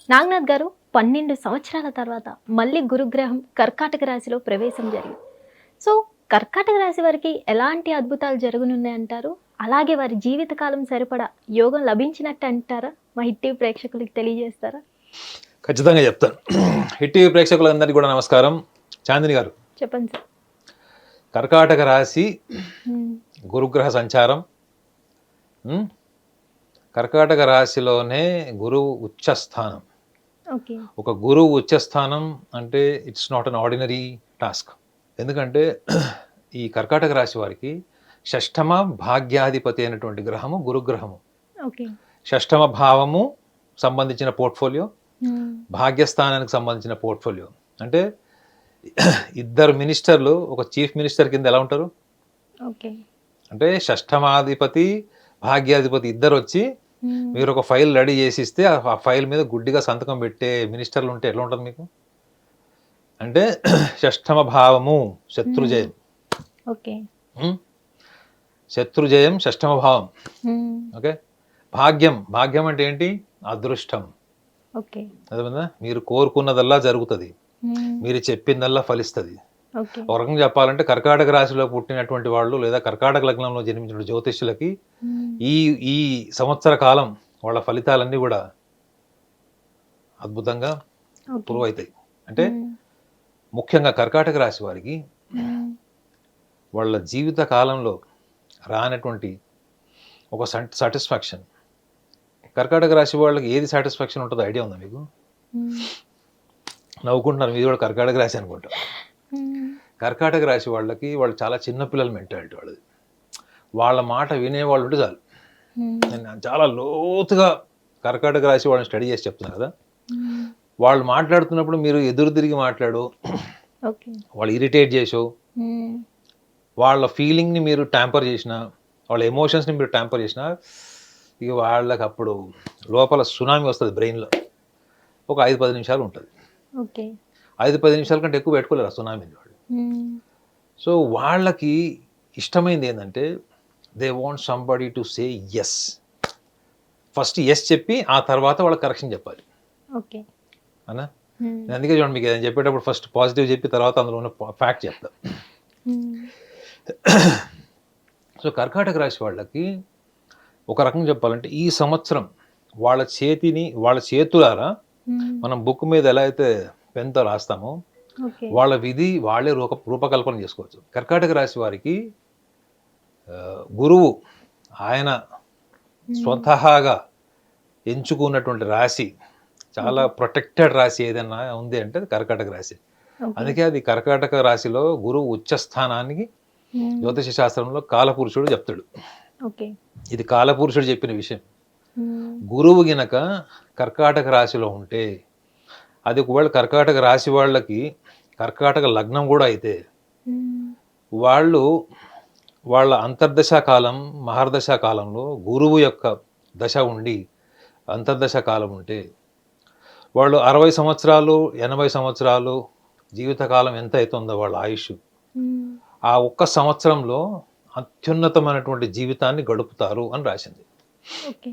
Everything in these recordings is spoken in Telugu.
నాగనాథ్ గారు 12 సంవత్సరాల తర్వాత మళ్ళీ గురుగ్రహం కర్కాటక రాశిలో ప్రవేశం జరిగింది. సో, కర్కాటక రాశి వారికి ఎలాంటి అద్భుతాలు జరగనున్నాయంటారు? అలాగే వారి జీవితకాలం సరిపడా యోగం లభించినట్టు అంటారా? మా హిట్ టీవీ ప్రేక్షకులకి తెలియజేస్తారా? ఖచ్చితంగా చెప్తాను. హిట్ టీవీ ప్రేక్షకులందరికీ కూడా నమస్కారం. చాందిని గారు, చెప్పండి సార్. కర్కాటక రాశి హ్మ్. గురుగ్రహ సంచారం. ఉమ్, కర్కాటక రాశిలోనే గురువు ఉచ్చస్థానం. ఓకే. ఒక గురువు ఉచ్చస్థానం అంటే it's not an ordinary task. ఎందుకంటే ఈ కర్కాటక రాశి వారికి షష్ఠమ భాగ్యాధిపతి అయినటువంటి గ్రహము గురుగ్రహము. ఓకే. షష్ఠమ భావము సంబంధించిన పోర్ట్ఫోలియో, హ్మ్. భాగ్యస్థానానికి సంబంధించిన పోర్ట్ఫోలియో. అంటే ఇద్దరు మినిస్టర్లు ఒక చీఫ్ మినిస్టర్ కింద ఎలా ఉంటారు ఓకే. అంటే షష్ఠమాధిపతి భాగ్యాధిపతి ఇద్దరు వచ్చి హ్మ్. మీరు ఒక ఫైల్ రెడీ చేసి ఇస్తే ఆ ఫైల్ మీద గుడ్డిగా సంతకం పెట్టే మినిస్టర్లు ఉంటే ఎట్లా ఉంటుంది మీకు? అంటే షష్ఠమ భావము శత్రుజయం. ఓకే. ఉమ్, శత్రుజయం షష్ఠమ భావం. హ్మ్. ఓకే. భాగ్యం, భాగ్యం అంటే ఏంటి? అదృష్టం. ఓకే. అదేవిధంగా మీరు కోరుకున్నదల్లా జరుగుతుంది, హ్మ్. మీరు చెప్పిందల్లా ఫలిస్తుంది. ఓకే. ఒక రకంగా చెప్పాలంటే కర్కాటక రాశిలో పుట్టినటువంటి వాళ్ళు లేదా కర్కాటక లగ్నంలో జన్మించిన జ్యోతిష్యులకి హ్మ్. ఈ ఈ సంవత్సర కాలం వాళ్ళ ఫలితాలన్నీ కూడా అద్భుతంగా ఓకే. ప్రూవ్ అవుతాయి. అంటే హ్మ్. ముఖ్యంగా కర్కాటక రాశి వారికి హ్మ్. వాళ్ళ జీవిత కాలంలో రానటువంటి ఒక సాటిస్ఫాక్షన్. కర్కాటక రాశి వాళ్ళకి ఏది సాటిస్ఫాక్షన్ ఉంటుందో ఐడియా ఉందా మీకు? హ్మ్. నవ్వుకుంటున్నారు, మీది కూడా కర్కాటక రాశి అనుకుంటా. హ్మ్. కర్కాటక రాశి వాళ్ళకి వాళ్ళు చాలా చిన్నపిల్లల మెంటాలిటీ వాళ్ళది. వాళ్ళ మాట వినేవాళ్ళు ఉంటే చాలు. హ్మ్. నేను చాలా లోతుగా కర్కాటక రాశి వాళ్ళని స్టడీ చేసి చెప్తున్నాను కదా. హ్మ్. వాళ్ళు మాట్లాడుతున్నప్పుడు మీరు ఎదురు తిరిగి మాట్లాడు, ఓకే. వాళ్ళు ఇరిటేట్ చేసో, హ్మ్. వాళ్ళ ఫీలింగ్ని మీరు ట్యాంపర్ చేసినా, వాళ్ళ ఎమోషన్స్ని మీరు ట్యాంపర్ చేసినా, ఇక వాళ్ళకి అప్పుడు లోపల సునామీ వస్తుంది బ్రెయిన్లో. ఒక 5-10 నిమిషాలు ఉంటుంది. ఓకే. 5-10 నిమిషాల కంటే ఎక్కువ పెట్టుకోలేరు ఆ సునామీని వాళ్ళు. హ్మ్. సో వాళ్ళకి ఇష్టమైంది ఏంటంటే they want somebody to say yes. First yes చెప్పి ఆ తర్వాత వాళ్ళకి కరెక్షన్ చెప్పాలి ఓకే. అనా. హ్మ్. నేను అందుకే చూడండి, మీకు ఏదైనా చెప్పేటప్పుడు ఫస్ట్ పాజిటివ్ చెప్పి తర్వాత అందులో ఉన్న ఫ్యాక్ట్ చెప్తా. హ్మ్. సో కర్కాటక రాశి వాళ్ళకి ఒక రకంగా చెప్పాలంటే ఈ సంవత్సరం వాళ్ళ చేతులారా హ్మ్. మనం బుక్ మీద ఎలా అయితే పెన్తో రాస్తామో ఓకే. వాళ్ళ విధి వాళ్ళే రూపకల్పన చేసుకోవచ్చు. కర్కాటక రాశి వారికి గురువు ఆయన హ్మ్. స్వతహాగా ఎంచుకున్నటువంటి రాశి, చాలా ఓకే. ప్రొటెక్టెడ్ రాశి ఏదైనా ఉంది అంటే అది కర్కాటక రాశి. ఓకే. అందుకే అది కర్కాటక రాశిలో గురువు ఉచ్చస్థానానికి హ్మ్. జ్యోతిష శాస్త్రంలో కాలపురుషుడు చెప్తాడు. ఓకే. ఇది కాలపురుషుడు చెప్పిన విషయం. హ్మ్. గురువు గినక కర్కాటక రాశిలో ఉంటే, అది ఒకవేళ కర్కాటక రాశి వాళ్ళకి కర్కాటక లగ్నం కూడా అయితే, హ్మ్. వాళ్ళు వాళ్ళ అంతర్దశా కాలం మహర్దశా కాలంలో గురువు యొక్క దశ ఉండి అంతర్దశ కాలం ఉంటే వాళ్ళు 60 సంవత్సరాలు 80 సంవత్సరాలు జీవితకాలం ఎంత అవుతుందో వాళ్ళ ఆయుష్, హ్మ్. ఆ ఒక్క సంవత్సరంలో అత్యున్నతమైనటువంటి జీవితాన్ని గడుపుతారు అని రాసింది. ఓకే.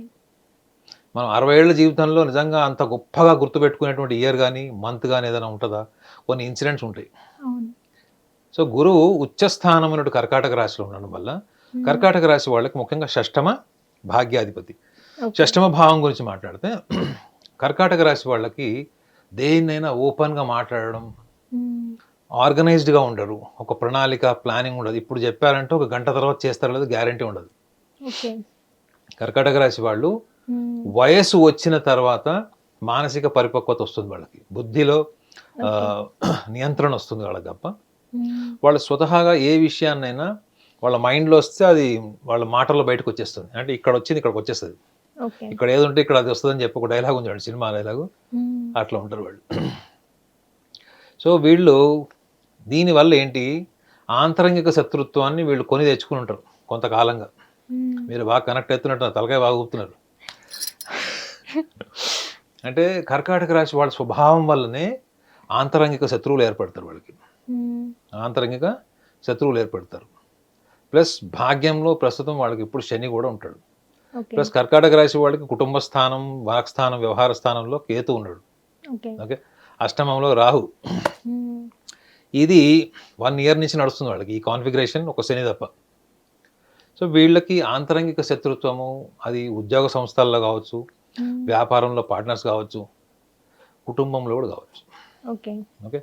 మనం 60 ఏళ్ల జీవితంలో నిజంగా అంత గొప్పగా గుర్తుపెట్టుకునేటువంటి ఇయర్ కానీ మంత్ కానీ ఏదైనా ఉంటుందా? కొన్ని ఇన్సిడెంట్స్ ఉంటాయి. అవును. సో గురువు ఉచ్చస్థానమైనటువంటి కర్కాటక రాశిలో ఉండడం వల్ల హ్మ్. కర్కాటక రాశి వాళ్ళకి ముఖ్యంగా షష్టమ భాగ్యాధిపతి. ఓకే. షష్టమ భావం గురించి మాట్లాడితే కర్కాటక రాశి వాళ్ళకి దేన్నైనా ఓపెన్గా మాట్లాడడం, హ్మ్. ఆర్గనైజ్డ్గా ఉండరు, ఒక ప్రణాళిక ప్లానింగ్ ఉండదు. ఇప్పుడు చెప్పారంటే ఒక గంట తర్వాత చేస్తారో లేదో గ్యారంటీ ఉండదు. ఓకే. కర్కాటక రాశి వాళ్ళు హ్మ్. వయస్సు వచ్చిన తర్వాత మానసిక పరిపక్వత వస్తుంది వాళ్ళకి, బుద్ధిలో ఓకే. నియంత్రణ వస్తుంది వాళ్ళకి తప్ప హ్మ్. వాళ్ళు స్వతహాగా ఏ విషయాన్నైనా వాళ్ళ మైండ్లో వస్తే అది వాళ్ళ మాటల్లో బయటకు వచ్చేస్తుంది. అంటే ఇక్కడ వచ్చింది ఇక్కడికి వచ్చేస్తుంది, ఓకే. ఇక్కడ ఏది ఉంటే ఇక్కడ అది వస్తుందని చెప్పి ఒక డైలాగ్ ఉంది చూడండి, సినిమా డైలాగు. హ్మ్. అట్లా ఉంటారు వాళ్ళు. సో వీళ్ళు దీనివల్ల ఏంటి, ఆంతరంగిక శత్రుత్వాన్ని వీళ్ళు కొని తెచ్చుకుని ఉంటారు కొంతకాలంగా. హ్మ్. మీరు బాగా కనెక్ట్ అవుతున్నట్టు తలకాయ బాగా ఊపుతున్నారు. అంటే కర్కాటక రాశి వాళ్ళ స్వభావం వల్లనే ఆంతరంగిక శత్రువులు ఏర్పడతారు వాళ్ళకి. హ్మ్. ఆంతరంగిక శత్రువులు ఏర్పడతారు. ప్లస్ భాగ్యంలో ప్రస్తుతం వాళ్ళకి ఇప్పుడు శని కూడా ఉంటాడు. ఓకే. ప్లస్ కర్కాటక రాశి వాళ్ళకి కుటుంబ స్థానం, వాక్స్థానం, వ్యవహార స్థానంలో కేతు ఉన్నాడు. ఓకే. ఓకే, అష్టమంలో రాహు. హ్మ్. ఇది 1 ఇయర్ నుంచి నడుస్తుంది వాళ్ళకి ఈ కాన్ఫిగరేషన్, ఒక శని తప్ప. సో వీళ్ళకి ఆంతరంగిక శత్రుత్వము, అది ఉద్యోగ సంస్థల్లో కావచ్చు, హ్మ్. వ్యాపారంలో పార్ట్నర్స్ కావచ్చు, కుటుంబంలో కూడా కావచ్చు. ఓకే. ఓకే,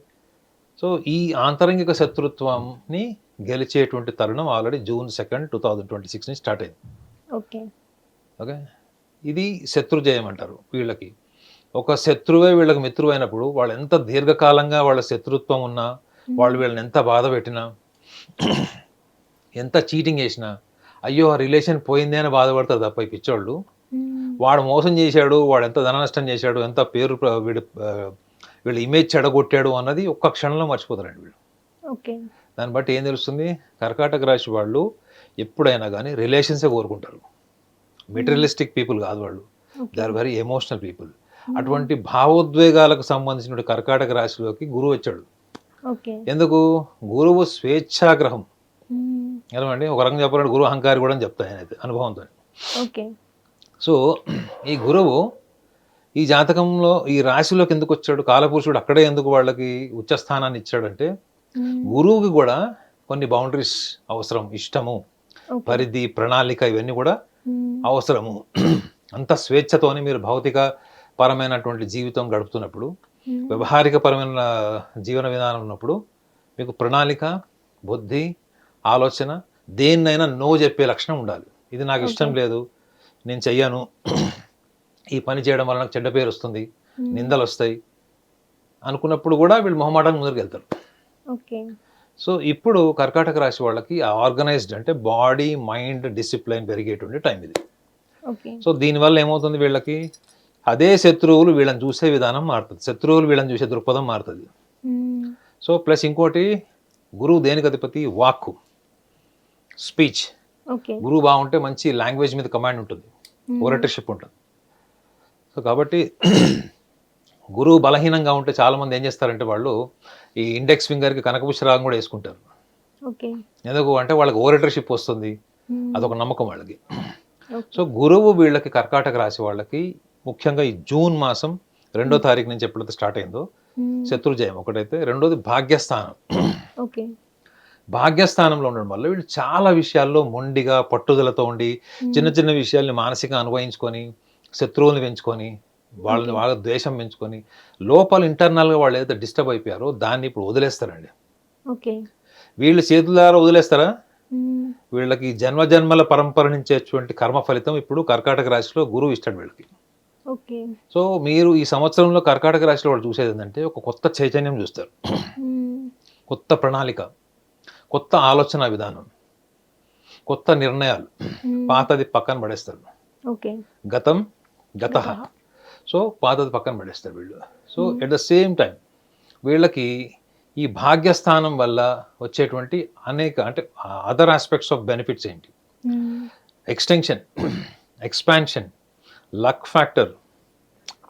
సో ఈ ఆంతరంగిక శత్రుత్వంని గెలిచేటువంటి తరుణం ఆల్రెడీ జూన్ 2, 2026 నుంచి స్టార్ట్ అయింది. ఓకే. ఓకే, ఇది శత్రు జయం అంటారు. వీళ్ళకి ఒక శత్రువే వీళ్ళకి మిత్రువు అయినప్పుడు వాళ్ళు ఎంత దీర్ఘకాలంగా వాళ్ళ శత్రుత్వం ఉన్నా, వాళ్ళు వీళ్ళని ఎంత బాధ పెట్టినా, ఎంత చీటింగ్ చేసినా, అయ్యో ఆ రిలేషన్ పోయిందే అని బాధపడతారు తప్ప ఈ పిచ్చోళ్ళు. హ్మ్. వాడు మోసం చేశాడు, వాడు ఎంత ధన నష్టం చేశాడు, ఎంత పేరు వీళ్ళ ఇమేజ్ చెడగొట్టాడు అన్నది ఒక్క క్షణంలో మర్చిపోతారండి వీళ్ళు. ఓకే. దాన్ని బట్టి ఏం తెలుస్తుంది, కర్కాటక రాశి వాళ్ళు ఎప్పుడైనా కానీ రిలేషన్సే కోరుకుంటారు. మెటీరియలిస్టిక్ పీపుల్ కాదు వాళ్ళు, they are very emotional people. అటువంటి భావోద్వేగాలకు సంబంధించిన కర్కాటక రాశిలోకి గురువు వచ్చాడు. ఓకే. ఎందుకు? గురువు స్వేచ్ఛాగ్రహం. హ్మ్. ఏమండి, ఒక రకంగా చెప్పాలంటే గురువు అహంకారి కూడా అని చెప్తాను నేనైతే అనుభవంతో. ఓకే. సో ఈ గురువు ఈ జాతకంలో ఈ రాశిలోకి ఎందుకు వచ్చాడు, కాలపురుషుడు అక్కడే ఎందుకు వాళ్ళకి ఉచ్చస్థానాన్ని ఇచ్చాడంటే, హ్మ్. గురువుకి కూడా కొన్ని బౌండరీస్ అవసరం, ఇష్టము, ఓకే. పరిధి, ప్రణాళిక ఇవన్నీ కూడా హ్మ్. అవసరము. అంత స్వేచ్ఛతోని మీరు భౌతిక పరమైనటువంటి జీవితం గడుపుతున్నప్పుడు, హ్మ్. వ్యవహారిక పరమైన జీవన విధానం ఉన్నప్పుడు మీకు ప్రణాళిక, బుద్ధి, ఆలోచన, దేన్నైనా నో చెప్పే లక్షణం ఉండాలి. ఇది నాకు ఇష్టం ఓకే. లేదు, నేను చెయ్యను, ఈ పని చేయడం వల్ల నాకు చెడ్డ పేరు వస్తుంది, హ్మ్. నిందలు వస్తాయి అనుకున్నప్పుడు కూడా వీళ్ళు మొహమాటానికి ముందుకు వెళ్తారు. ఓకే. సో ఇప్పుడు కర్కాటక రాశి వాళ్ళకి ఆర్గనైజ్డ్ అంటే బాడీ, మైండ్, డిసిప్లైన్ పెరిగేటువంటి టైం ఇది. ఓకే. సో దీనివల్ల ఏమవుతుంది, వీళ్ళకి అదే శత్రువులు వీళ్ళని చూసే విధానం మారుతుంది, శత్రువులు వీళ్ళని చూసే దృక్పథం మారుతుంది. హ్మ్. సో ప్లస్ ఇంకోటి, గురువు దేనికి అధిపతి? వాక్కు, స్పీచ్. ఓకే. గురువు బాగుంటే మంచి లాంగ్వేజ్ మీద కమాండ్ ఉంటుంది, హ్మ్. ఓరటర్షిప్ ఉంటుంది. సో కాబట్టి గురువు బలహీనంగా ఉంటే చాలామంది ఏం చేస్తారంటే వాళ్ళు ఈ ఇండెక్స్ ఫింగర్కి కనకపుష్పరాగం కూడా వేసుకుంటారు. ఓకే. ఎందుకు అంటే వాళ్ళకి ఓరటర్షిప్ వస్తుంది, హ్మ్. అదొక నమ్మకం వాళ్ళకి. ఓకే. సో గురువు వీళ్ళకి కర్కాటక రాశి వాళ్ళకి ముఖ్యంగా ఈ జూన్ మాసం 2వ తారీఖు నుంచి ఎప్పుడైతే స్టార్ట్ అయిందో హ్మ్. శత్రుజయం ఒకటైతే, రెండోది భాగ్యస్థానం. ఓకే. భాగ్యస్థానంలో ఉండడం వల్ల వీళ్ళు చాలా విషయాల్లో మొండిగా పట్టుదలతో ఉండి చిన్న చిన్న విషయాల్ని మానసికంగా అనుభవించుకొని, శత్రువుల్ని పెంచుకొని, వాళ్ళని వాళ్ళ ద్వేషం పెంచుకొని, లోపల ఇంటర్నల్గా వాళ్ళు ఏదైతే డిస్టర్బ్ అయిపోయారో దాన్ని ఇప్పుడు వదిలేస్తారండి. ఓకే. వీళ్ళు చేతుల ద్వారా వదిలేస్తారా? హ్మ్. వీళ్ళకి జన్మజన్మల పరంపర నుంచి వచ్చేటువంటి కర్మ ఫలితం ఇప్పుడు కర్కాటక రాశిలో గురువు ఇస్తాడు వీళ్ళకి. ఓకే. సో మీరు ఈ సంవత్సరంలో కర్కాటక రాశిలో వాళ్ళు చూసేది ఏంటంటే ఒక కొత్త చైతన్యం చూస్తారు, హ్మ్. కొత్త ప్రణాళిక, కొత్త ఆలోచన విధానం, కొత్త నిర్ణయాలు. హ్మ్. పాతది పక్కన పడేస్తారు. ఓకే. గతం గతః. గతః. సో పాతది పక్కన పడేస్తారు వీళ్ళు. So at the same time వీళ్ళకి ఈ భాగ్యస్థానం వల్ల వచ్చేటువంటి అనేక అంటే అదర్ ఆస్పెక్ట్స్ ఆఫ్ బెనిఫిట్స్ ఏంటి? హ్మ్. Extension, expansion, luck factor,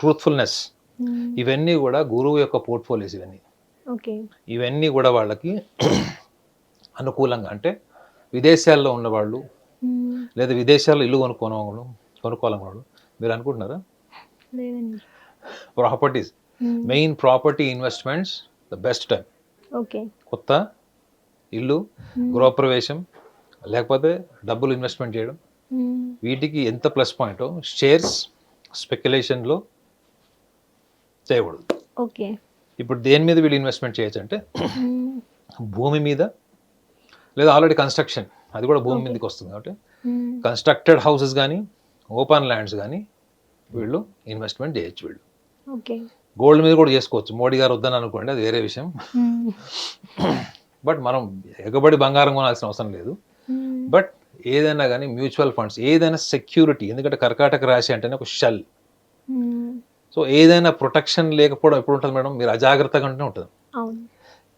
truthfulness, హ్మ్. ఇవన్నీ కూడా గురువు యొక్క పోర్ట్ఫోలియోస్. ఓకే. ఇవన్నీ కూడా వాళ్ళకి అనుకూలంగా, అంటే విదేశాల్లో ఉన్నవాళ్ళు హ్మ్. లేదా విదేశాల్లో ఇల్లు కొనుక్కోవాలనుకోవడం మీరు అనుకుంటున్నారా? లేదండి. ప్రాపర్టీస్, హ్మ్. Main property investments the best time. Okay. కొత్త ఇల్లు, హ్మ్. గృహప్రవేశం, లేకపోతే డబ్బులు ఇన్వెస్ట్మెంట్ చేయడం, హ్మ్. వీటికి ఎంత ప్లస్ పాయింట్. షేర్స్, స్పెక్యులేషన్లో చేయకూడదు. ఓకే. ఇప్పుడు దేని మీద వీళ్ళు ఇన్వెస్ట్మెంట్ చేయొచ్చు అంటే హ్మ్. భూమి మీద, లేదా ఆల్రెడీ కన్స్ట్రక్షన్, అది కూడా భూమి ఓకే. మీదకి వస్తుంది కాబట్టి హ్మ్. కన్స్ట్రక్టెడ్ హౌసెస్ కానీ ఓపెన్ ల్యాండ్స్ కానీ వీళ్ళు ఇన్వెస్ట్మెంట్ చేయొచ్చు. వీళ్ళు ఓకే. గోల్డ్ మీద కూడా చేసుకోవచ్చు, మోడీ గారు వద్దని అనుకోండి, అది వేరే విషయం. హ్మ్. బట్ మనం ఎగబడి బంగారం కొనాల్సిన అవసరం లేదు. హ్మ్. బట్ ఏదైనా కానీ మ్యూచువల్ ఫండ్స్, ఏదైనా సెక్యూరిటీ, ఎందుకంటే కర్కాటక రాశి అంటేనే ఒక షెల్. హ్మ్. సో ఏదైనా ప్రొటెక్షన్ లేకపోవడం ఎప్పుడు ఉంటుంది మేడం? మీరు అజాగ్రత్తగా ఉంటూనే ఉంటుంది. అవును.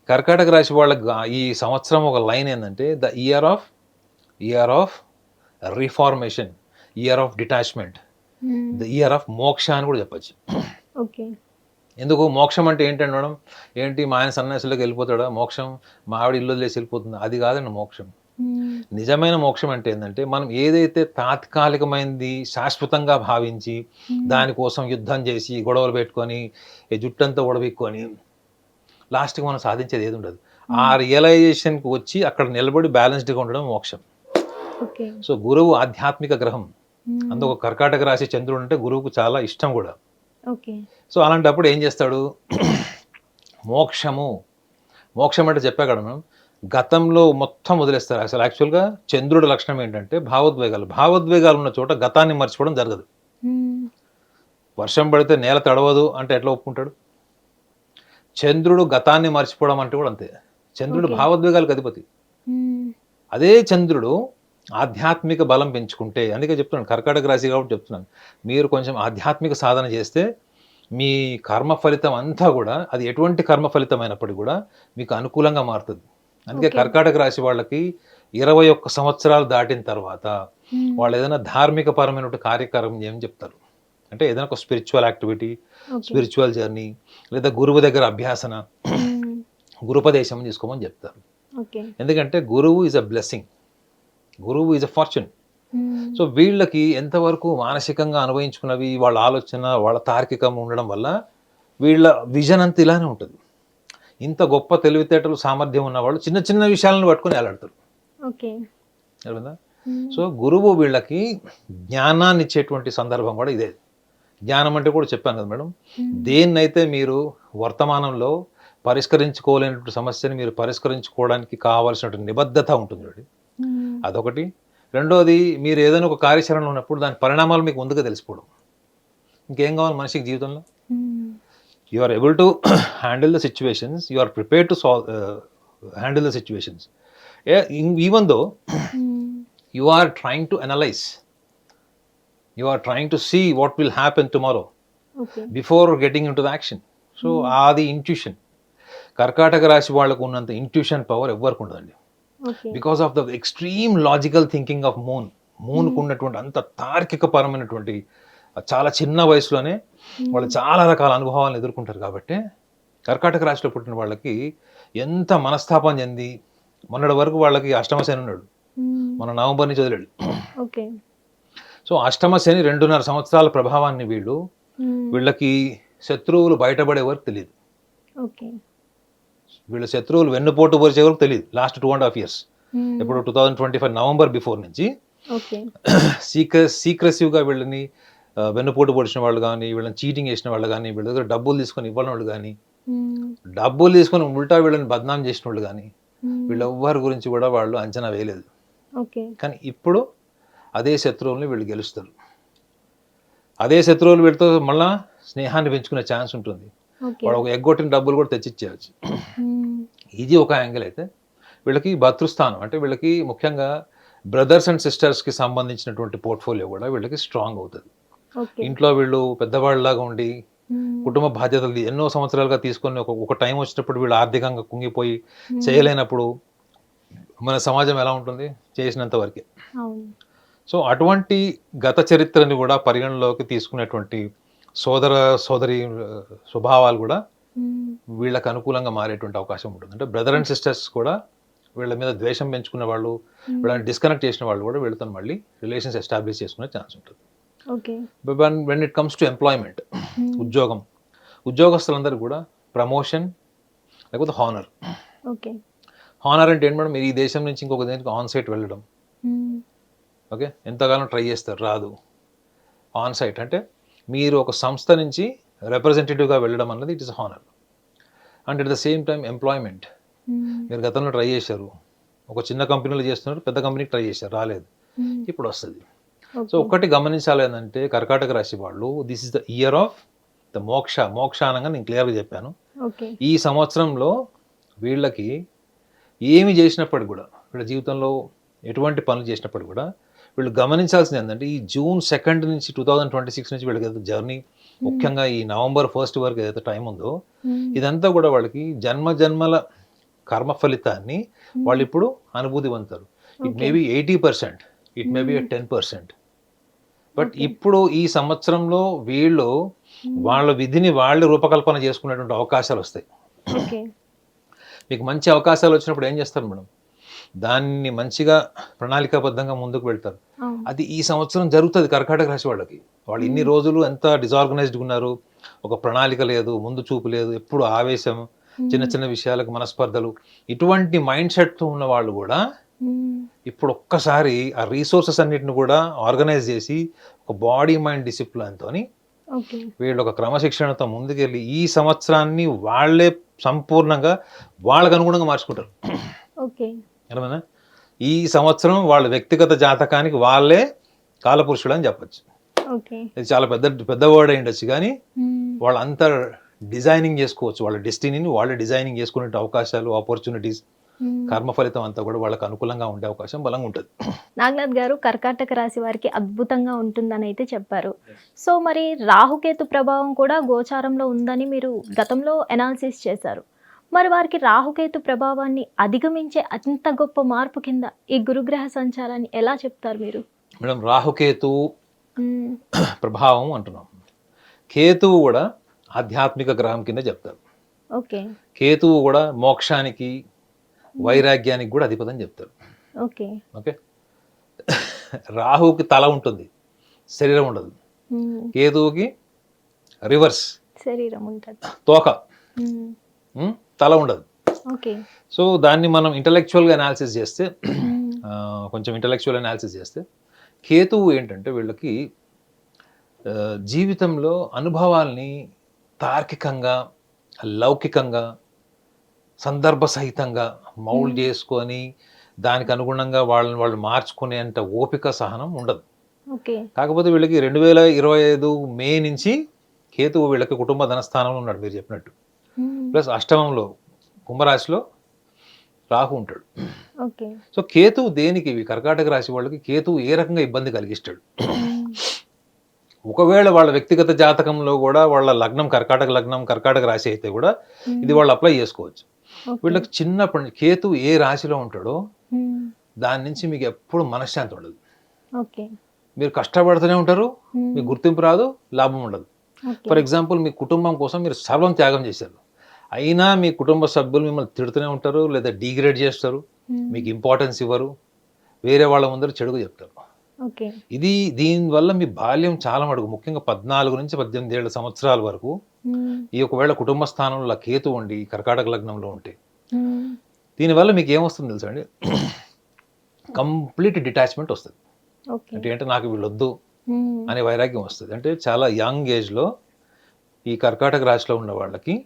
కర్కాటక రాశి వాళ్ళకి ఈ సంవత్సరం ఒక లైన్ ఏంటంటే the year of reformation, year of detachment, హ్మ్. ద ఇయర్ ఆఫ్ మోక్ష అని కూడా చెప్పచ్చు. ఓకే. ఎందుకు మోక్షం అంటే ఏంటండి మేడం? ఏంటి మా ఆయన సన్యాసులకు వెళ్ళిపోతాడా మోక్షం, మా ఆవిడ ఇల్లు వదిలేసి వెళ్ళిపోతుంది? అది కాదండి మోక్షం. నిజమైన మోక్షం అంటే ఏంటంటే మనం ఏదైతే తాత్కాలికమైనది శాశ్వతంగా భావించి దానికోసం యుద్ధం చేసి గొడవలు పెట్టుకొని ఈ జుట్టంతా ఉడబెట్టుకొని లాస్ట్కి మనం సాధించేది ఏది ఉండదు. ఆ రియలైజేషన్కి వచ్చి అక్కడ నిలబడి బ్యాలెన్స్డ్గా ఉండడం మోక్షం. ఓకే. సో గురువు ఆధ్యాత్మిక గ్రహం, అందుకు కర్కాటక రాశి చంద్రుడు అంటే గురువుకు చాలా ఇష్టం కూడా. ఓకే. సో అలాంటప్పుడు ఏం చేస్తాడు, మోక్షం అంటే చెప్పా కదా మనం, గతంలో మొత్తం వదిలేస్తారు. అసలు యాక్చువల్గా చంద్రుడి లక్షణం ఏంటంటే భావోద్వేగాలు ఉన్న చోట గతాన్ని మర్చిపోవడం జరగదు. వర్షం పడితే నేల తడవదు అంటే ఎట్లా ఒప్పుకుంటాడు? చంద్రుడు గతాన్ని మర్చిపోవడం అంటే కూడా అంతే. చంద్రుడు భావోద్వేగాలకు అధిపతి. అదే చంద్రుడు ఆధ్యాత్మిక బలం పెంచుకుంటే, అందుకే చెప్తున్నాను కర్కాటక రాశి కాబట్టి చెప్తున్నాను, మీరు కొంచెం ఆధ్యాత్మిక సాధన చేస్తే మీ కర్మ ఫలితం అంతా కూడా, అది ఎటువంటి కర్మ ఫలితం అయినప్పటికీ కూడా మీకు అనుకూలంగా మారుతుంది. అందుకే కర్కాటక రాశి వాళ్ళకి 21 సంవత్సరాలు దాటిన తర్వాత వాళ్ళు ఏదైనా ధార్మిక పరమైన కార్యక్రమం ఏం చెప్తారు అంటే, ఏదైనా ఒక స్పిరిచువల్ యాక్టివిటీ, స్పిరిచువల్ జర్నీ, లేదా గురువు దగ్గర అభ్యాసన, గురుపదేశం తీసుకోమని చెప్తారు. ఎందుకంటే గురువు ఈజ్ అ బ్లెస్సింగ్, గురువు ఈజ్ అ ఫార్చ్యూన్. సో వీళ్ళకి ఎంతవరకు మానసికంగా అనుభవించుకున్నవి, వాళ్ళ ఆలోచన, వాళ్ళ తార్కికం ఉండడం వల్ల వీళ్ళ విజన్ అంతా ఇలానే ఉంటుంది. ఇంత గొప్ప తెలివితేటలు సామర్థ్యం ఉన్న వాళ్ళు చిన్న చిన్న విషయాలను పట్టుకొని వేలాడతారు. సో గురువు వీళ్ళకి జ్ఞానాన్ని ఇచ్చేటువంటి సందర్భం కూడా ఇదే. జ్ఞానం అంటే కూడా చెప్పాను కదా మేడం, దేన్నైతే మీరు వర్తమానంలో పరిష్కరించుకోలేనటువంటి సమస్యని మీరు పరిష్కరించుకోవడానికి కావాల్సినటువంటి నిబద్ధత ఉంటుంది, అదొకటి. రెండోది, మీరు ఏదైనా ఒక కార్యాచరణలో ఉన్నప్పుడు దాని పరిణామాలు మీకు ముందుగా తెలిసిపోవడం. ఇంకేం కావాలి మనిషికి జీవితంలో? You are able to handle the situations, you are prepared to handle the situations, even though you are trying to analyse, you are trying to see what will happen tomorrow before getting into the action. So అది ఇంట్యూషన్. కర్కాటక రాశి వాళ్ళకు ఉన్నంత ఇంట్యూషన్ పవర్ ఎవరికి ఉండదండి. Because of the extreme logical thinking of మూన్కు ఉన్నటువంటి అంత తార్కిక పరమైనటువంటి, చాలా చిన్న వయసులోనే వాళ్ళు చాలా రకాల అనుభవాలను ఎదుర్కొంటారు. కాబట్టి కర్కాటక రాశిలో పుట్టిన వాళ్ళకి ఎంత మనస్తాపం చెంది, మొన్నటి వరకు వాళ్ళకి అష్టమ శని ఉన్నాడు, మన నవంబర్ నుంచి వదిలేడు. సో అష్టమ శని 2.5 సంవత్సరాల ప్రభావాన్ని వీళ్ళకి శత్రువులు బయటపడే వరకు తెలియదు. వీళ్ళ శత్రువులు వెన్నుపోటు పొరిచే వరకు తెలియదు. లాస్ట్ 2.5 years, ఇప్పుడు 2025 నవంబర్ బిఫోర్ నుంచి సీక్రెసివ్గా వీళ్ళని వెన్నుపోటు పొడిచిన వాళ్ళు కానీ, వీళ్ళని చీటింగ్ చేసిన వాళ్ళు కానీ, వీళ్ళ దగ్గర డబ్బులు తీసుకొని ఇవ్వని వాళ్ళు కానీ, డబ్బులు తీసుకొని ఉల్టా వీళ్ళని బద్నాం చేసిన వాళ్ళు కానీ, వీళ్ళెవ్వరి గురించి కూడా వాళ్ళు అంచనా వేయలేదు. కానీ ఇప్పుడు అదే శత్రువుల్ని వీళ్ళు గెలుస్తారు. అదే శత్రువులు వీళ్ళతో మళ్ళా స్నేహాన్ని పెంచుకునే ఛాన్స్ ఉంటుంది. వాడు ఒక ఎగ్గొట్టిన డబ్బులు కూడా తెచ్చిచ్చేయచ్చు. ఇది ఒక యాంగిల్. అయితే వీళ్ళకి భతృస్థానం అంటే వీళ్ళకి ముఖ్యంగా బ్రదర్స్ అండ్ సిస్టర్స్కి సంబంధించినటువంటి పోర్ట్ఫోలియో కూడా వీళ్ళకి స్ట్రాంగ్ అవుతుంది. ఇంట్లో వీళ్ళు పెద్దవాళ్ళలాగా ఉండి కుటుంబ బాధ్యతలు ఎన్నో సంవత్సరాలుగా తీసుకొని ఒక టైం వచ్చినప్పుడు వీళ్ళు ఆర్థికంగా కుంగిపోయి చేయలేనప్పుడు మన సమాజం ఎలా ఉంటుంది? చేసినంత వరకే. సో అటువంటి గత చరిత్రని కూడా పరిగణలోకి తీసుకునేటువంటి సోదరి స్వభావాలు కూడా వీళ్ళకి అనుకూలంగా మారేటువంటి అవకాశం ఉంటుంది. అంటే బ్రదర్ అండ్ సిస్టర్స్ కూడా వీళ్ళ మీద ద్వేషం పెంచుకున్న వాళ్ళు, వీళ్ళని డిస్కనెక్ట్ చేసిన వాళ్ళు కూడా వీళ్ళతో మళ్ళీ రిలేషన్స్ ఎస్టాబ్లిష్ చేసుకునే ఛాన్స్ ఉంటుంది. When it comes to employment, ఉద్యోగస్తులందరూ కూడా ప్రమోషన్ లేకపోతే హానర్. హానర్ అంటే ఏంటి మేడం? మీరు ఈ దేశం నుంచి ఇంకొక దేనికి ఆన్ సైట్ వెళ్ళడం. ఓకే, ఎంతకాలం ట్రై చేస్తారు, రాదు. ఆన్ సైట్ అంటే మీరు ఒక సంస్థ నుంచి రిప్రజెంటేటివ్గా వెళ్ళడం అన్నది it is honour. And at the same time employment. మీరు గతంలో ట్రై చేశారు, ఒక చిన్న కంపెనీలో చేస్తున్నారు, పెద్ద కంపెనీకి ట్రై చేశారు, రాలేదు, ఇప్పుడు వస్తుంది. సో ఒక్కటి గమనించాలి ఏంటంటే కర్కాటక రాశి వాళ్ళు, this is the year of the మోక్ష అనగా నేను క్లియర్గా చెప్పాను. ఈ సంవత్సరంలో వీళ్ళకి ఏమి చేసినప్పటికి కూడా, వీళ్ళ జీవితంలో ఎటువంటి పనులు చేసినప్పటికి కూడా వీళ్ళు గమనించాల్సింది ఏంటంటే, ఈ June 2 నుంచి 2026 నుంచి వీళ్ళకి ఏదైతే జర్నీ, ముఖ్యంగా ఈ November 1 వరకు ఏదైతే టైం ఉందో, ఇదంతా కూడా వాళ్ళకి జన్మల కర్మ ఫలితాన్ని వాళ్ళు ఇప్పుడు అనుభూతి పొందుతారు. It may be 80%, it may be 10%. But ఇప్పుడు ఈ సంవత్సరంలో వీళ్ళు వాళ్ళ విధిని వాళ్ళు రూపకల్పన చేసుకునేటువంటి అవకాశాలు వస్తాయి. మీకు మంచి అవకాశాలు వచ్చినప్పుడు ఏం చేస్తారు మేడం? దాన్ని మంచిగా ప్రణాళికాబద్ధంగా ముందుకు వెళ్తారు. అవును. అది ఈ సంవత్సరం జరుగుతుంది కర్కాటక రాశి వాళ్ళకి. వాళ్ళు ఇన్ని రోజులు ఎంత డిజార్గనైజ్డ్గా ఉన్నారు, ఒక ప్రణాళిక లేదు, ముందు చూపు లేదు, ఎప్పుడు ఆవేశం, చిన్న చిన్న విషయాలకు మనస్పర్ధలు, ఇటువంటి మైండ్ సెట్తో ఉన్న వాళ్ళు కూడా ఇప్పుడు ఒక్కసారి ఆ రీసోర్సెస్ అన్నిటిని కూడా ఆర్గనైజ్ చేసి ఒక బాడీ మైండ్ డిసిప్లిన్తోని ఓకే. వీళ్ళు ఒక క్రమశిక్షణతో ముందుకెళ్ళి ఈ సంవత్సరాన్ని వాళ్ళే సంపూర్ణంగా వాళ్ళకు అనుగుణంగా మార్చుకుంటారు. ఓకే. అర్థమైందా? ఈ సంవత్సరం వాళ్ళ వ్యక్తిగత జాతకానికి వాళ్ళే కాలపురుషుడు అని చెప్పచ్చు. ఓకే. ఇది చాలా పెద్ద వర్డ్ అయి ఉండొచ్చు, కానీ వాళ్ళంతా డిజైనింగ్ చేసుకోవచ్చు. వాళ్ళ డెస్టినీని వాళ్ళే డిజైనింగ్ చేసుకునే అవకాశాలు, ఆపర్చునిటీస్, కర్మ ఫలితం అంతా కూడా వాళ్ళకి అనుకూలంగా ఉండే అవకాశం బలంగా ఉంటుంది. నాగనాథ్ గారు, కర్కాటక రాశి వారికి అద్భుతంగా ఉంటుందని అయితే చెప్పారు. సో మరి రాహుకేతు ప్రభావం కూడా గోచారంలో ఉందని మీరు గతంలో ఎనాలిసిస్ చేశారు. మరి వారికి రాహుకేతు ప్రభావాన్ని అధిగమించే అంత గొప్ప మార్పు కింద ఈ గురుగ్రహ సంచారాన్ని ఎలా చెప్తారు మీరు? మేడం, రాహుకేతు ప్రభావం అంటున్నాం. కేతువు కూడా ఆధ్యాత్మిక గ్రహం కింద చెప్తారు. ఓకే. కేతువు కూడా మోక్షానికి, వైరాగ్యానికి కూడా అధిపతి అని చెప్తారు. ఓకే. ఓకే. రాహుకి తల ఉంటుంది, శరీరం ఉండదు. కేతువుకి రివర్స్, శరీరం ఉంటుంది, తోక, తల ఉండదు. ఓకే. సో దాన్ని మనం ఇంటలెక్చువల్గా అనాలిసిస్ చేస్తే, కొంచెం ఇంటలెక్చువల్ అనాలిసిస్ చేస్తే, కేతువు ఏంటంటే వీళ్ళకి జీవితంలో అనుభవాల్ని తార్కికంగా, లౌకికంగా, సందర్భ సహితంగా మౌల్డ్ చేసుకొని దానికి అనుగుణంగా వాళ్ళు మార్చుకునేంత ఓపిక, సహనం ఉండదు. ఓకే. కాకపోతే వీళ్ళకి 2025 మే నుంచి కేతువు వీళ్ళకి కుటుంబ ధనస్థానంలో ఉన్నాడు మీరు చెప్పినట్టు. ప్లస్ అష్టమంలో కుంభరాశిలో రాహు ఉంటాడు. ఓకే. సో కేతువు దేనికి, కర్కాటక రాశి వాళ్ళకి కేతువు ఏ రకంగా ఇబ్బంది కలిగిస్తాడు? ఒకవేళ వాళ్ళ వ్యక్తిగత జాతకంలో కూడా వాళ్ళ లగ్నం కర్కాటక లగ్నం, కర్కాటక రాశి అయితే కూడా ఇది వాళ్ళు అప్లై చేసుకోవచ్చు. వీళ్ళకి చిన్నప్పటి నుంచి కేతువు ఏ రాశిలో ఉంటాడో దాని నుంచి మీకు ఎప్పుడు మనశ్శాంతి ఉండదు. ఓకే. మీరు కష్టపడుతూనే ఉంటారు, మీకు గుర్తింపు రాదు, లాభం ఉండదు. ఫర్ ఎగ్జాంపుల్, మీ కుటుంబం కోసం మీరు సర్వం త్యాగం చేశారు, అయినా మీ కుటుంబ సభ్యులు మిమ్మల్ని తిడుతూనే ఉంటారు, లేదా డిగ్రేడ్ చేస్తారు, మీకు ఇంపార్టెన్స్ ఇవ్వరు, వేరే వాళ్ళ ముందర చెడుగా చెప్తారు. దీనివల్ల మీ బాల్యం చాలా మటుకు, ముఖ్యంగా 14 నుంచి 18 ఏళ్ల సంవత్సరాల వరకు ఈ ఒకవేళ కుటుంబ స్థానంలో కేతు ఉండి కర్కాటక లగ్నంలో ఉంటే దీనివల్ల మీకు ఏమొస్తుంది తెలుసా అండి? కంప్లీట్ డిటాచ్మెంట్ వస్తుంది. అంటే నాకు వీళ్ళొద్దు అనే వైరాగ్యం వస్తుంది. అంటే చాలా యంగ్ ఏజ్లో ఈ కర్కాటక రాశిలో ఉన్న వాళ్ళకి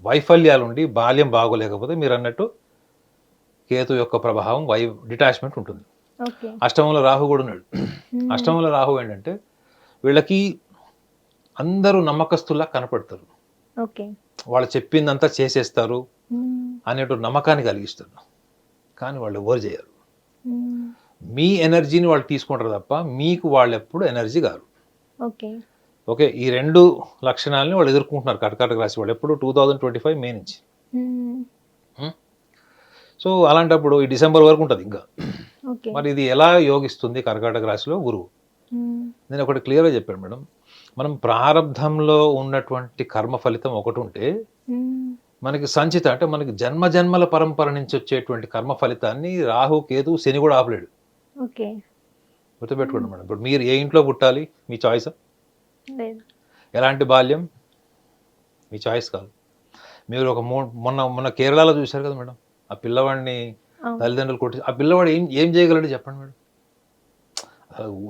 వైఫల్యాలు ఉండి బాల్యం బాగోలేకపోతే మీరు అన్నట్టు కేతు యొక్క ప్రభావం డిటాచ్మెంట్ ఉంటుంది. అష్టమంలో రాహు కూడా ఉన్నాడు. అష్టమంలో రాహు ఏంటంటే వీళ్ళకి అందరూ నమ్మకస్తుల్లా కనపడతారు, వాళ్ళు చెప్పిందంతా చేసేస్తారు అనేటు నమ్మకాన్ని కలిగిస్తారు, కానీ వాళ్ళు ఎవరు చేయరు. మీ ఎనర్జీని వాళ్ళు తీసుకుంటారు తప్ప మీకు వాళ్ళు ఎప్పుడు ఎనర్జీ కాదు. ఓకే, ఈ రెండు లక్షణాలని వాళ్ళు ఎదుర్కొంటున్నారు కర్కాటక రాశి వాళ్ళు ఎప్పుడు 2025 మే నుంచి. సో అలాంటప్పుడు ఈ డిసెంబర్ వరకు ఉంటుంది ఇంకా. మరి ఇది ఎలా యోగిస్తుంది కర్కాటక రాశిలో గురువు? నేను ఒకటి క్లియర్గా చెప్పాను మేడం, మనం ప్రారంధంలో ఉన్నటువంటి కర్మ ఫలితం ఒకటి ఉంటే మనకి సంచిత, అంటే మనకి జన్మ జన్మల పరంపర నుంచి వచ్చేటువంటి కర్మ ఫలితాన్ని రాహు, కేతు, శని కూడా ఆపలేడు. గుర్తుపెట్టుకోండి మేడం. ఇప్పుడు మీరు ఏ ఇంట్లో పుట్టాలి మీ చాయిస్, ఎలాంటి బాల్యం మీ చాయిస్ కాదు. మీరు ఒక మొన్న కేరళలో చూశారు కదా మేడం, ఆ పిల్లవాడిని తల్లిదండ్రులు కొట్టి, ఆ పిల్లవాడు ఏం చేయగలడు చెప్పండి మేడం?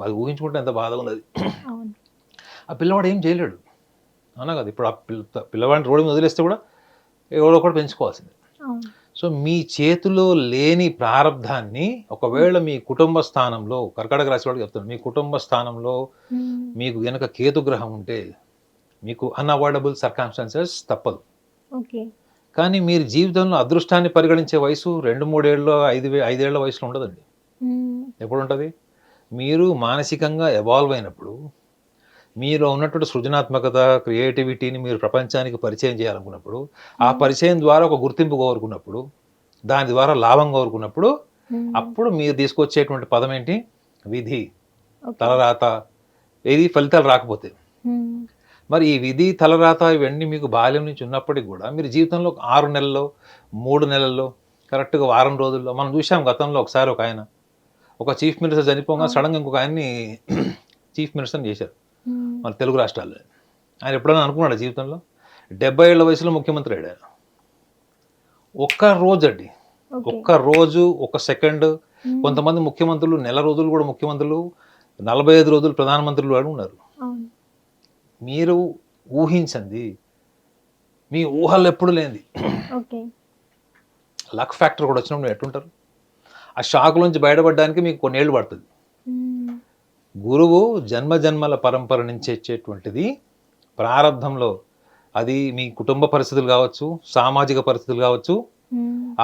అది ఊహించుకుంటే ఎంత బాధగా ఉన్నది. ఆ పిల్లవాడు ఏం చేయలేడు, అవునా కదా? ఇప్పుడు ఆ పిల్లవాడిని రోడ్డు మీద వదిలేస్తే కూడా ఎవడో కూడా పెంచుకోవాల్సింది. సో మీ చేతిలో లేని ప్రారంధాన్ని ఒకవేళ మీ కుటుంబ స్థానంలో, కర్కాటక రాశి వాళ్ళకి చెప్తాను, మీ కుటుంబ స్థానంలో మీకు గనక కేతు గ్రహం ఉంటే మీకు అన్అవాయిడబుల్ సర్కమ్స్టాన్సెస్ తప్పదు. కానీ మీరు జీవితంలో అదృష్టాన్ని పరిగణించే వయసు 2-3 ఏళ్ళ 5 ఏళ్ల వయసులో ఉండదండి. ఎప్పుడు ఉంటుంది? మీరు మానసికంగా ఎవాల్వ్ అయినప్పుడు, మీలో ఉన్నటువంటి సృజనాత్మకత, క్రియేటివిటీని మీరు ప్రపంచానికి పరిచయం చేయాలనుకున్నప్పుడు, ఆ పరిచయం ద్వారా ఒక గుర్తింపు కోరుకున్నప్పుడు, దాని ద్వారా లాభం కోరుకున్నప్పుడు, అప్పుడు మీరు తీసుకొచ్చేటువంటి పదం ఏంటి? విధి, తలరాత. ఏది ఫలితాలు రాకపోతే. మరి ఈ విధి, తలరాత ఇవన్నీ మీకు బాల్యం నుంచి ఉన్నప్పటికీ కూడా మీరు జీవితంలో 6 నెలల్లో, 3 నెలల్లో, కరెక్ట్గా వారం రోజుల్లో మనం చూసాం గతంలో ఒకసారి ఒక ఆయన ఒక చీఫ్ మినిస్టర్ చనిపోగా సడన్గా ఇంకొక ఆయన్ని చీఫ్ మినిస్టర్ని చేశారు మన తెలుగు రాష్ట్రాల్లో. ఆయన ఎప్పుడైనా అనుకున్నాడు జీవితంలో 70 ఏళ్ల వయసులో ముఖ్యమంత్రి అయ్యాడు. ఒక్క రోజు అండి, ఒక్క రోజు, ఒక సెకండ్. కొంతమంది ముఖ్యమంత్రులు నెల రోజులు కూడా ముఖ్యమంత్రులు, 45 రోజులు ప్రధానమంత్రులు కూడా ఉన్నారు. మీరు ఊహించండి, మీ ఊహల్లో ఎప్పుడు లేనిది లక్ ఫ్యాక్టర్ కూడా వచ్చినప్పుడు ఎట్లుంటారు? ఆ షాక్ నుంచి బయటపడడానికి మీకు కొన్నేళ్ళు పడుతుంది. గురువు జన్మ జన్మల పరంపర నుంచి వచ్చేటువంటిది ప్రారంధంలో. అది మీ కుటుంబ పరిస్థితులు కావచ్చు, సామాజిక పరిస్థితులు కావచ్చు,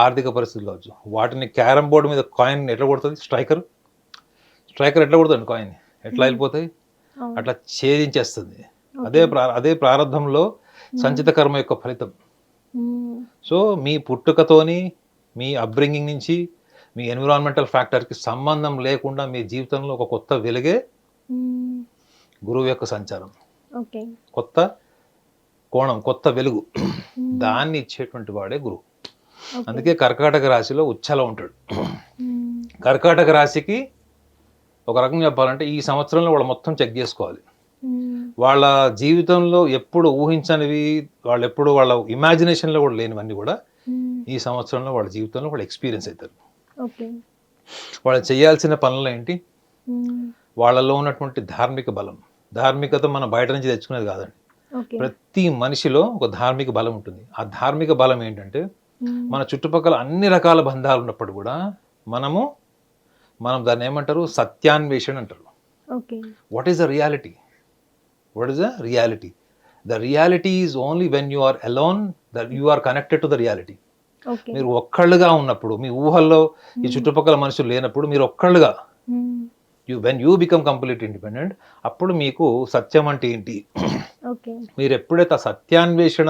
ఆర్థిక పరిస్థితులు కావచ్చు. వాటిని క్యారమ్ బోర్డు మీద కాయిన్ ఎట్లా కొడుతుంది స్ట్రైకర్ ఎట్లా కొడుతుంది కాయిన్, ఎట్లా వెళ్ళిపోతాయి, అట్లా ఛేదించేస్తుంది. అదే ప్రారంధంలో సంచిత కర్మ యొక్క ఫలితం. సో మీ పుట్టుకతోని, మీ అప్బ్రింగింగ్ నుంచి, మీ ఎన్విరాన్మెంటల్ ఫ్యాక్టర్కి సంబంధం లేకుండా మీ జీవితంలో ఒక కొత్త వెలుగే గురువు యొక్క సంచారం. కొత్త కోణం, కొత్త వెలుగు, దాన్ని ఇచ్చేటువంటి వాడే గురువు. అందుకే కర్కాటక రాశిలో ఉచ్చలో ఉంటాడు. కర్కాటక రాశికి ఒక రకంగా చెప్పాలంటే ఈ సంవత్సరంలో వాళ్ళు మొత్తం చెక్ చేసుకోవాలి. వాళ్ళ జీవితంలో ఎప్పుడు ఊహించనివి, వాళ్ళు ఎప్పుడు వాళ్ళ ఇమాజినేషన్లో కూడా లేనివన్నీ కూడా ఈ సంవత్సరంలో వాళ్ళ జీవితంలో వాళ్ళు ఎక్స్పీరియన్స్ అవుతారు. వాళ్ళు చేయాల్సిన పనులు ఏంటి? వాళ్ళలో ఉన్నటువంటి ధార్మిక బలం. ధార్మికత మనం బయట నుంచి తెచ్చుకునేది కాదండి. ప్రతి మనిషిలో ఒక ధార్మిక బలం ఉంటుంది. ఆ ధార్మిక బలం ఏంటంటే మన చుట్టుపక్కల అన్ని రకాల బంధాలు ఉన్నప్పుడు కూడా మనం దాన్ని ఏమంటారు? సత్యాన్వేషణ అంటారు. What is the reality? What is the reality? The reality is only when you are alone, that you are connected to the reality. మీరు ఒక్కళ్ళుగా ఉన్నప్పుడు, మీ ఊహల్లో ఈ చుట్టుపక్కల మనుషులు లేనప్పుడు, మీరు ఒక్కళ్ళుగా when you become complete independent, అప్పుడు మీకు సత్యం అంటే ఏంటి, మీరు ఎప్పుడైతే ఆ సత్యాన్వేషణ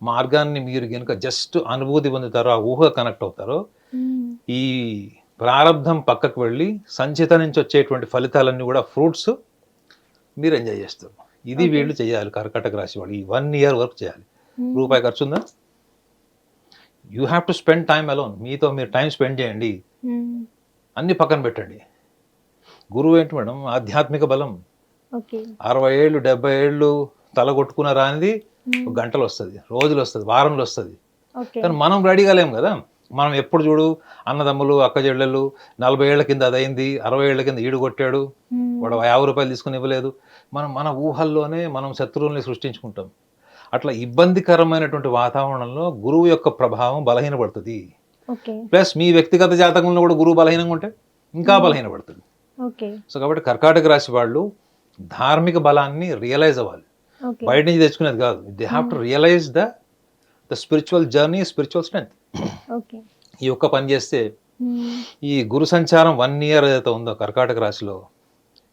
మార్గాన్ని మీరు కనుక జస్ట్ అనుభూతి పొందుతారో, ఆ ఊహ కనెక్ట్ అవుతారో, ఈ ప్రారంధం పక్కకు వెళ్ళి సంచిత నుంచి వచ్చేటువంటి ఫలితాలన్నీ కూడా ఫ్రూట్స్ మీరు ఎంజాయ్ చేస్తారు. ఇది వీళ్ళు చేయాలి. కర్కాటక రాశి వాళ్ళు ఈ 1 year వర్క్ చేయాలి. రూపాయి ఖర్చు ఉందా? You have to spend time alone. మీతో మీరు టైం స్పెండ్ చేయండి, అన్ని పక్కన పెట్టండి. గురువు ఏంటి మేడం? ఆధ్యాత్మిక బలం. 60 ఏళ్ళు 70 ఏళ్ళు తల కొట్టుకున్న రానిది గంటలు వస్తుంది, రోజులు వస్తుంది, వారంలో వస్తుంది. కానీ మనం రెడీ కాలేము కదా. మనం ఎప్పుడు చూడు అన్నదమ్ములు, అక్క చెల్లెళ్ళు, 40 ఏళ్ల కింద అదైంది, 60 ఏళ్ల కింద ఈడు కొట్టాడు, వాడు 50 రూపాయలు తీసుకుని ఇవ్వలేదు. మన ఊహల్లోనే మనం శత్రువుల్ని సృష్టించుకుంటాం. అట్లా ఇబ్బందికరమైనటువంటి వాతావరణంలో గురువు యొక్క ప్రభావం బలహీనపడుతుంది. ప్లస్ మీ వ్యక్తిగత జాతకంలో కూడా గురువు బలహీనంగా ఉంటే ఇంకా బలహీనపడుతుంది. సో కాబట్టి కర్కాటక రాశి వాళ్ళు ధార్మిక బలాన్ని రియలైజ్ అవ్వాలి. బయట నుంచి తెచ్చుకునేది కాదు. They have to realise the spiritual journey, spiritual strength. ఈ ఒక్క పని చేస్తే ఈ గురు సంచారం 1 year ఏదైతే ఉందో కర్కాటక రాశిలో,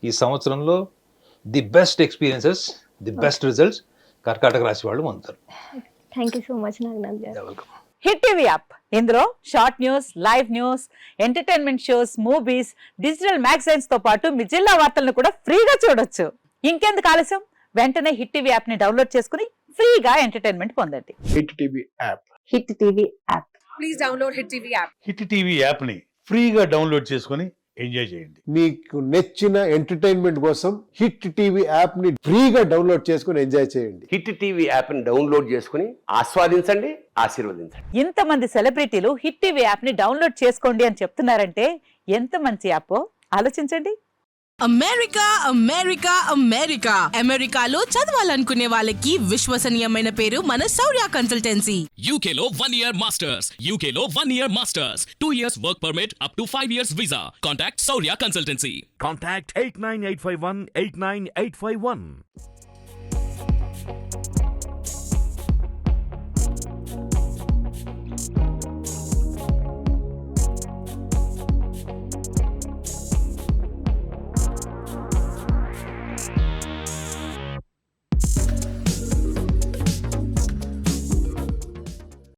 ఈ సంవత్సరంలో the best experiences, the best results కర్కాటక రాశి వాళ్ళు పొందుతారు. Thank you so much Naganath గారు. వెల్కమ్. హిట్ టీవీ యాప్, ఇందులో short news, live news, entertainment shows, movies, digital magazines తో పాటు మీ జిల్లా వార్తలను కూడా ఫ్రీగా చూడొచ్చు. ఇంకెందుకు ఆలస్యం? వెంటనే హిట్ టీవీ యాప్ ని డౌన్లోడ్ చేసుకుని ఫ్రీగా ఎంటర్టైన్మెంట్ పొందండి. Hit TV app. Hit TV app. Please download hit TV app. Hit TV app ని ఫ్రీగా డౌన్లోడ్ చేసుకొని ఎంజాయ్ చేయండి. మీకు నచ్చిన ఎంటర్టైన్మెంట్ కోసం హిట్ టీవీ యాప్ ని ఫ్రీగా డౌన్లోడ్ చేసుకొని ఎంజాయ్ చేయండి. హిట్ టీవీ యాప్ ని డౌన్లోడ్ చేసుకుని ఆస్వాదించండి, ఆశీర్వదించండి. ఇంతమంది సెలబ్రిటీలు హిట్ టీవీ యాప్ ని డౌన్లోడ్ చేసుకోండి అని చెప్తున్నారంటే ఎంత మంచి యాప్ ఆలోచించండి. అమెరికా అమెరికా అమెరికా అమెరికాలో చదవాలనుకునే వాళ్ళకి విశ్వసనీయమైన పేరు మన శౌర్య కన్సల్టెన్సీ. UK లో 1 year masters. UK లో 1 year masters. 2 years work permit up to 5 years visa. Contact Saurya Consultancy. Contact 89851 89851.